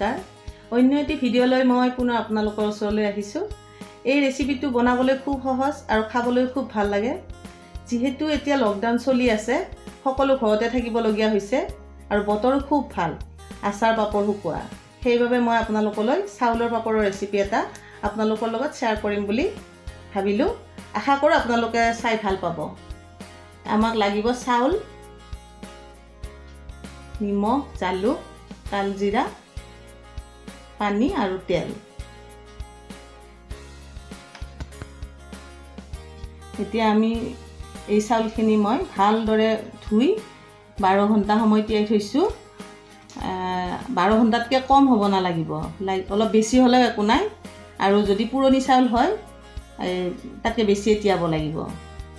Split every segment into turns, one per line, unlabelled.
নমস্কাৰ অন্য এটি ভিডিঅ' লৈ মই পুনৰ আপোনালোকৰ ওচৰলৈ আহিছোঁ এই ৰেচিপিটো বনাবলৈ খুব সহজ আৰু খাবলৈ খুব ভাল লাগে যেহেতু এতিয়া লকডাউন চলি আছে সকলো ঘৰতে থাকিবলগীয়া হৈছে আৰু বতৰো খুব ভাল আচাৰ পাপৰ শুকোৱা সেইবাবে মই আপোনালোকলৈ চাউলৰ পাপৰৰ ৰেচিপি এটা আপোনালোকৰ লগত শ্বেয়াৰ কৰিম বুলি ভাবিলোঁ আশা কৰোঁ আপোনালোকে চাই ভাল পাব আমাক লাগিব চাউল নিমখ জালুক কালজিৰা পানী আৰু তেল এতিয়া আমি এই চাউলখিনি মই ভালদৰে ধুই 12 ঘণ্টা সময় তিয়াই থৈছোঁ 12 ঘণ্টাতকৈ কম হ'ব নালাগিব অলপ বেছি হ'লেও একো নাই আৰু যদি পুৰণি চাউল হয় তাতকৈ বেছি তিয়াব লাগিব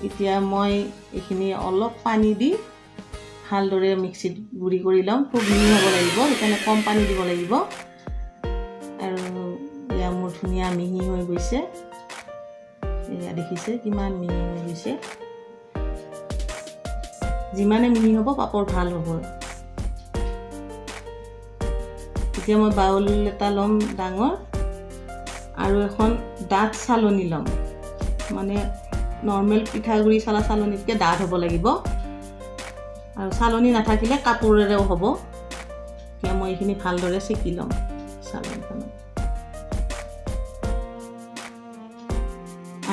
এতিয়া মই এইখিনি অলপ পানী দি ভালদৰে মিক্সিত গুড়ি কৰি ল'ম খুব মিহি হ'ব লাগিব সেইকাৰণে কম পানী দিব লাগিব আৰু এয়া মোৰ ধুনীয়া মিহি হৈ গৈছে এয়া দেখিছে কিমান মিহি হৈ গৈছে যিমানে মিহি হ'ব পাপৰ ভাল হ'ব এতিয়া মই বাউল এটা ল'ম ডাঙৰ আৰু এখন ডাঠ চালনি ল'ম মানে নৰ্মেল পিঠাগুড়ি চলা চালনিতকৈ ডাঠ হ'ব লাগিব আৰু চালনি নাথাকিলে কাপোৰেৰেও হ'ব এতিয়া মই এইখিনি ভালদৰে চেকি ল'ম চালনিখনত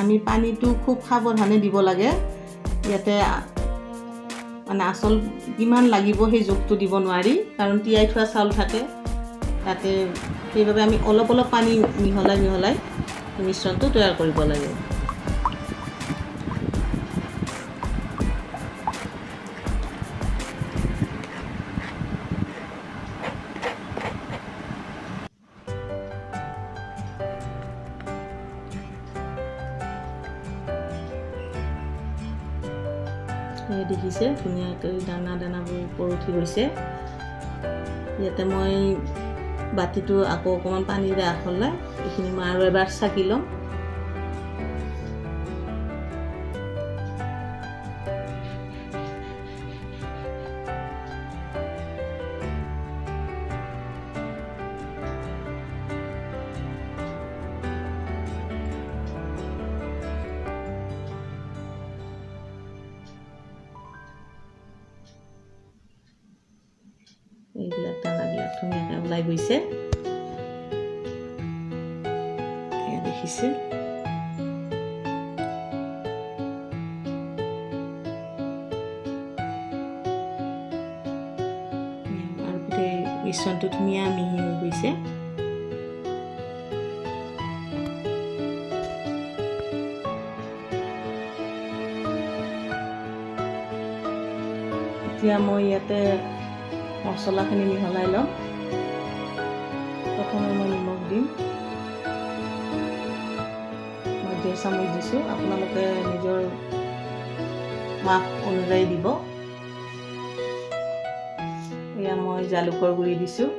আমি পানীটো খুব সাৱধানে দিব লাগে ইয়াতে মানে আচল কিমান লাগিব সেই জোখটো দিব নোৱাৰি কাৰণ তিয়াই থোৱা চাউল থাকে তাতে সেইবাবে আমি অলপ অলপ পানী মিহলাই মিশ্ৰণটো তৈয়াৰ কৰিব লাগে দেখিছে ধুনীয়াকৈ দানাবোৰ ওপৰত উঠি গৈছে ইয়াতে মই বাতিটো আকৌ অকণমান পানীৰে আখলাই এইখিনি মই আৰু এবাৰ চাকি ল'ম এইবিলাক দানাবিলাক ধুনীয়াকৈ ওলাই গৈছে এয়া দেখিছে আৰু গোটেই মিশ্ৰণটো ধুনীয়া মিহি হৈ গৈছে এতিয়া মই ইয়াতে মছলাখিনি মিহলাই ল'ম প্ৰথমে মই নিমখ দিম মই 1.5 চামুচ দিছোঁ আপোনালোকে নিজৰ মাপ অনুযায়ী দিব এয়া মই জালুকৰ গুড়ি দিছোঁ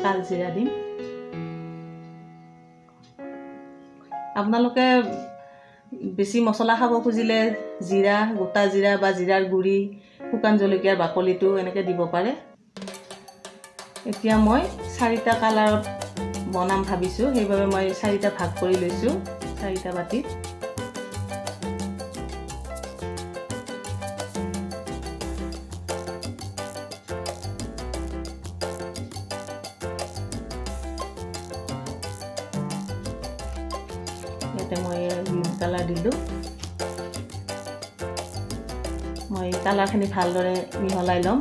কালজিৰা দিম আপোনালোকে বেছি মছলা খাব খুজিলে জিৰা গোটা জিৰা বা জিৰাৰ গুড়ি শুকান জলকীয়াৰ বাকলিটো এনেকৈ দিব পাৰে এতিয়া মই 4টা কালাৰত বনাম ভাবিছোঁ সেইবাবে মই 4টা ভাগ কৰি লৈছোঁ 4টা বাটিত ইয়াতে মই গ্ৰীণ কালাৰ দিলোঁ মই কালাৰখিনি ভালদৰে মিহলাই ল'ম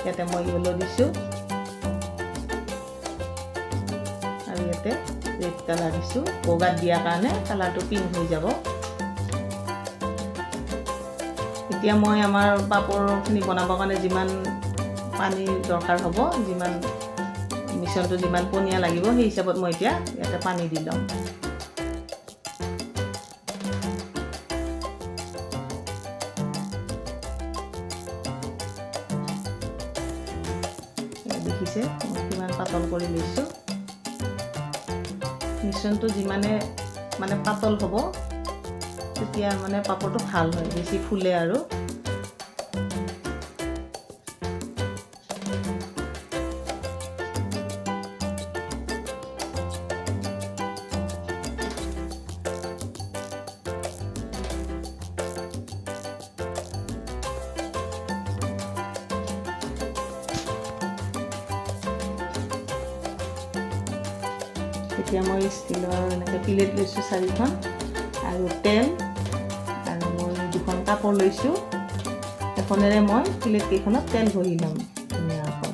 ইয়াতে মই য়েলো দিছোঁ আৰু ইয়াতে ৰেড কালাৰ দিছোঁ বগাত দিয়াৰ কাৰণে কালাৰটো পিংক হৈ যাব এতিয়া মই আমাৰ পাপৰখিনি বনাবৰ কাৰণে যিমান পানী দৰকাৰ হ'ব যিমান মিশ্ৰণটো যিমান পনীয়া লাগিব সেই হিচাপত মই এতিয়া ইয়াতে পানী দি ল'ম হৈছে কিমান পাতল কৰি লৈছোঁ মিশ্ৰণটো যিমানে মানে পাতল হ'ব তেতিয়া মানে পাপৰটো ভাল হয় বেছি ফুলে আৰু এতিয়া মই ষ্টিলৰ এনেকৈ প্লেট লৈছোঁ 4খন আৰু তেল আৰু মই 2খন কাপোৰ লৈছোঁ এখনেৰে মই প্লেট কেইখনত তেল ভৰি ল'ম ধুনীয়াকৈ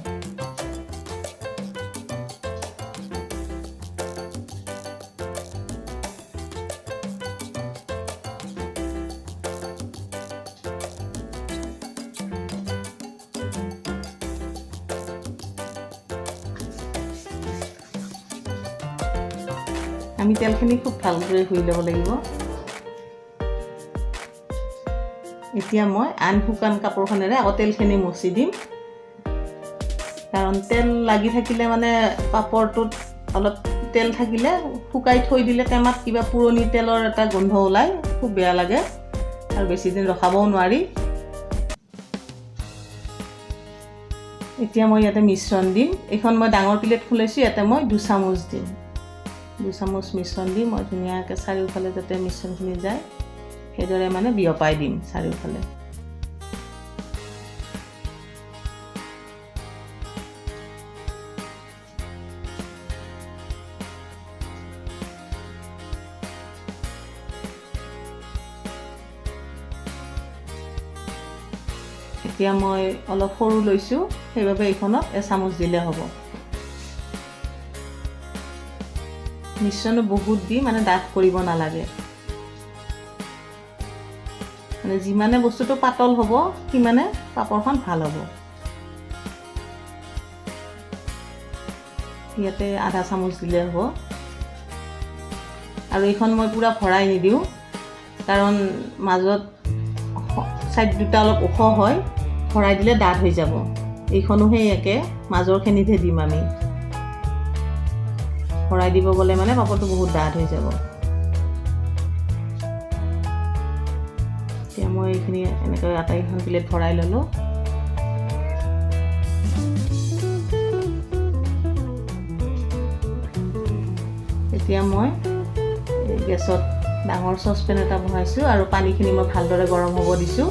আমি তেলখিনি খুব ভালদৰে ধুই ল'ব লাগিব এতিয়া মই আন শুকান কাপোৰখনেৰে আকৌ তেলখিনি মচি দিম কাৰণ তেল লাগি থাকিলে মানে পাপৰটোত অলপ তেল থাকিলে শুকাই থৈ দিলে টেমাত কিবা পুৰণি তেলৰ এটা গোন্ধ ওলায় খুব বেয়া লাগে আৰু বেছি দিন ৰখাবও নোৱাৰি এতিয়া মই ইয়াতে মিশ্ৰণ দিম এইখন মই ডাঙৰ প্লেটখন লৈছোঁ ইয়াতে মই 2 চামুচ দিম 2 চামুচ মিশ্ৰণ দি মই ধুনীয়াকৈ চাৰিওফালে যাতে মিশ্ৰণখিনি যায় সেইদৰে মানে বিয়পাই দিম চাৰিওফালে এতিয়া মই অলপ সৰু লৈছোঁ সেইবাবে এইখনত 1 চামুচ দিলে হ'ব মিশ্ৰণ বহুত দি মানে ডাঠ কৰিব নালাগে মানে যিমানে বস্তুটো পাতল হ'ব সিমানে পাপৰখন ভাল হ'ব ইয়াতে আধা চামুচ দিলে হ'ব আৰু এইখন মই পুৰা ভৰাই নিদিওঁ কাৰণ মাজত সাইড দুটা অলপ ওখ হয় ভৰাই দিলে ডাঠ হৈ যাব এইখনো সেই একে মাজৰখিনিতহে দিম আমি ভৰাই দিব গ'লে মানে পাপৰটো বহুত ডাঠ হৈ যাব এতিয়া মই এইখিনি এনেকৈ আটাইখন প্লেট ভৰাই ল'লোঁ এতিয়া মই গেছত ডাঙৰ চচপেন এটা বহাইছোঁ আৰু পানীখিনি মই ভালদৰে গৰম হ'ব দিছোঁ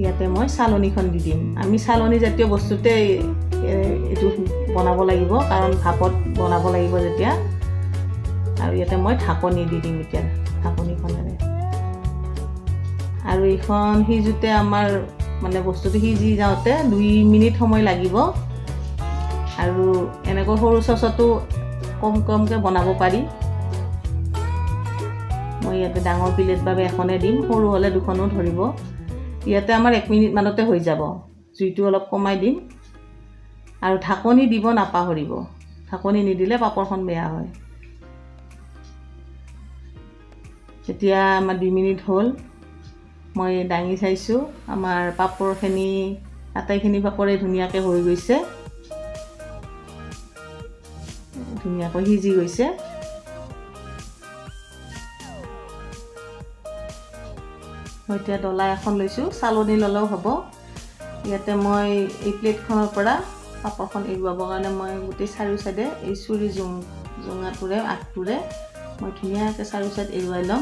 ইয়াতে মই চালনীখন দি দিম আমি চালনী জাতীয় বস্তুতে এইটো বনাব লাগিব কাৰণ ভাপত বনাব লাগিব যেতিয়া আৰু ইয়াতে মই ঢাকনি দি দিম এতিয়া ঢাকনিখনেৰে আৰু এইখন সিজোতে আমাৰ মানে বস্তুটো সিজি যাওঁতে 2 মিনিট সময় লাগিব আৰু এনেকৈ সৰু চচতো কমকৈ বনাব পাৰি মই ইয়াতে ডাঙৰ প্লেট বাবে এখনে দিম সৰু হ'লে 2খনো ধৰিব ইয়াতে আমাৰ 1 মিনিট মানতে হৈ যাব জুইটো অলপ কমাই দিম আৰু ঢাকনি দিব নাপাহৰিব ঢাকনি নিদিলে পাপৰখন বেয়া হয় এতিয়া আমাৰ 2 মিনিট হ'ল মই দাঙি চাইছোঁ আমাৰ পাপৰখিনি আটাইখিনি পাপৰে ধুনীয়াকৈ হৈ গৈছে ধুনীয়াকৈ সিজি গৈছে মই এতিয়া ডলা এখন লৈছোঁ চালনী ল'লেও হ'ব ইয়াতে মই এই প্লেটখনৰ পৰা পাপৰখন এৰুৱাবৰ কাৰণে মই গোটেই চাৰিও চাইডে এই চুৰি জোঙাটোৰে আগটোৰে মই ধুনীয়াকৈ চাৰিও চাইড এৰুৱাই ল'ম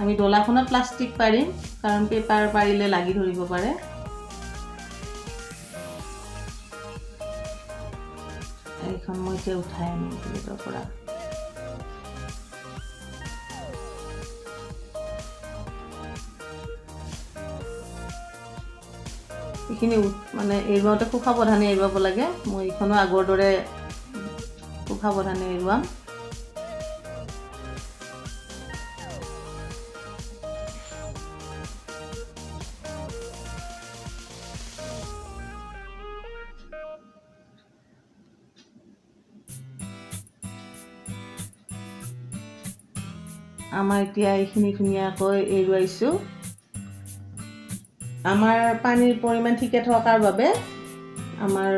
আমি ডলাখনত প্লাষ্টিক পাৰিম কাৰণ পেপাৰ পাৰিলে লাগি ধৰিব পাৰে এইখন মই এতিয়া উঠাই আনিম প্লেটৰ পৰা এইখিনি মানে এৰুৱাওঁতে খুব সাৱধানে এৰুৱাব লাগে মই এইখনো আগৰ দৰে খুব সাৱধানে এৰুৱাম আমাৰ এতিয়া এইখিনি ধুনীয়াকৈ এৰুৱাইছোঁ আমাৰ পানীৰ পৰিমাণ ঠিকে থকাৰ বাবে আমাৰ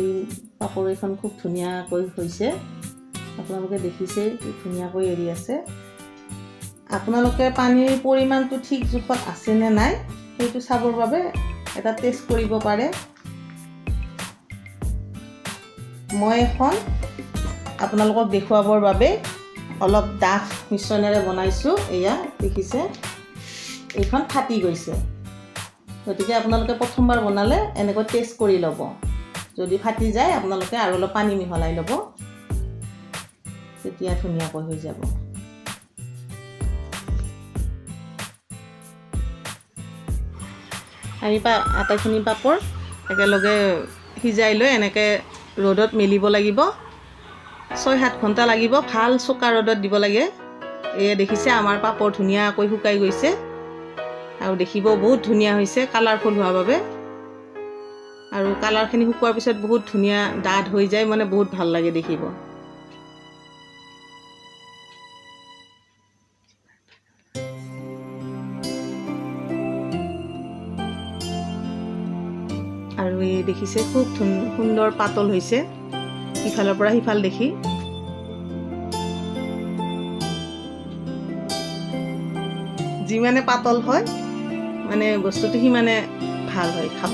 এই পাপৰকেইখন খুব ধুনীয়াকৈ হৈছে। আপোনালোকে দেখিছে কি ধুনীয়াকৈ এৰি আছে। আপোনালোকে পানীৰ পৰিমাণটো ঠিক জোখত আছেনে নাই সেইটো চাবৰ বাবে এটা টেষ্ট কৰিব পাৰে। মই এখন আপোনালোকক দেখুৱাবৰ বাবে অলপ ডাঠ মিশ্ৰণেৰে বনাইছোঁ। এয়া দেখিছে এইখন ফাটি গৈছে। গতিকে আপোনালোকে প্ৰথমবাৰ বনালে এনেকৈ টেষ্ট কৰি ল'ব। যদি ফাটি যায় আপোনালোকে আৰু অলপ পানী মিহলাই ল'ব, তেতিয়া ধুনীয়াকৈ হৈ যাব। আমি আটাইখিনি পাপৰ একেলগে সিজাই লৈ এনেকৈ ৰ'দত মেলিব লাগিব। 6-7 ঘণ্টা লাগিব। ভাল চোকা ৰ'দত দিব লাগে। এয়া দেখিছে আমাৰ পাপৰ ধুনীয়াকৈ শুকাই গৈছে আৰু দেখিব বহুত ধুনীয়া হৈছে কালাৰফুল হোৱাৰ বাবে। আৰু কালাৰখিনি শুকোৱাৰ পিছত বহুত ধুনীয়া ডাঠ হৈ যায়, মানে বহুত ভাল লাগে দেখিব। আৰু এই দেখিছে খুব সুন্দৰ পাতল হৈছে ইফালৰ পৰা সিফাল দেখি। যিমানে পাতল হয় মানে বস্তুটো সিমানে ভাল হয় খাব।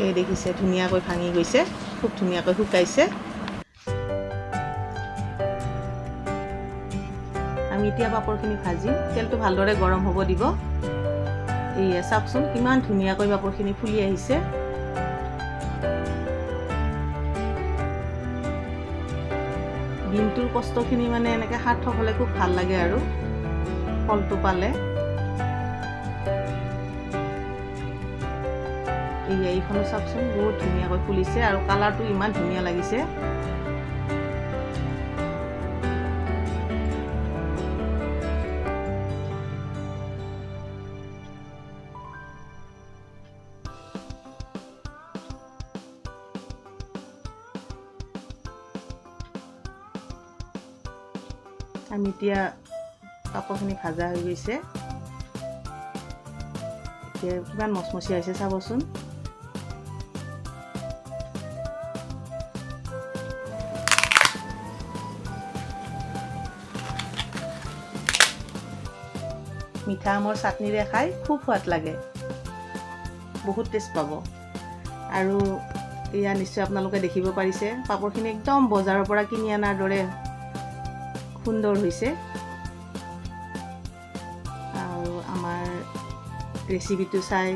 এই দেখিছে ধুনীয়াকৈ ভাঙি গৈছে, খুব ধুনীয়াকৈ শুকাইছে। আমি এতিয়া পাপৰখিনি ভাজি তেলটো ভালদৰে গৰম হ'ব দিব। এয়া চাওকচোন কিমান ধুনীয়াকৈ পাপৰখিনি ফুলি আহিছে। দিনটোৰ কষ্টখিনি মানে এনেকৈ সাৰ্থক হ'লে খুব ভাল লাগে আৰু ফলটো পালে। এইখনো চাওকচোন বহুত ধুনীয়াকৈ ফুলিছে আৰু কালাৰটো ইমান ধুনীয়া লাগিছে। আমি এতিয়া পাপৰখিনি ভাজা হৈ গৈছে। এতিয়া কিমান মচমচীয়া হৈছে চাবচোন। মিঠা আমৰ চাটনিৰে খাই খুব সোৱাদ লাগে, বহুত টেষ্ট পাব। আৰু এয়া নিশ্চয় আপোনালোকে দেখিব পাৰিছে পাপৰখিনি একদম বজাৰৰ পৰা কিনি অনাৰ দৰে সুন্দৰ হৈছে। আৰু আমাৰ ৰেচিপিটো চাই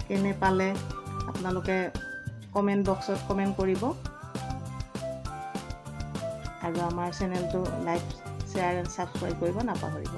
কেনে পালে আপোনালোকে কমেণ্ট বক্সত কমেণ্ট কৰিব। আৰু আমাৰ চেনেলটো লাইক, শ্বেয়াৰ এণ্ড ছাবস্ক্ৰাইব কৰিব নাপাহৰিব।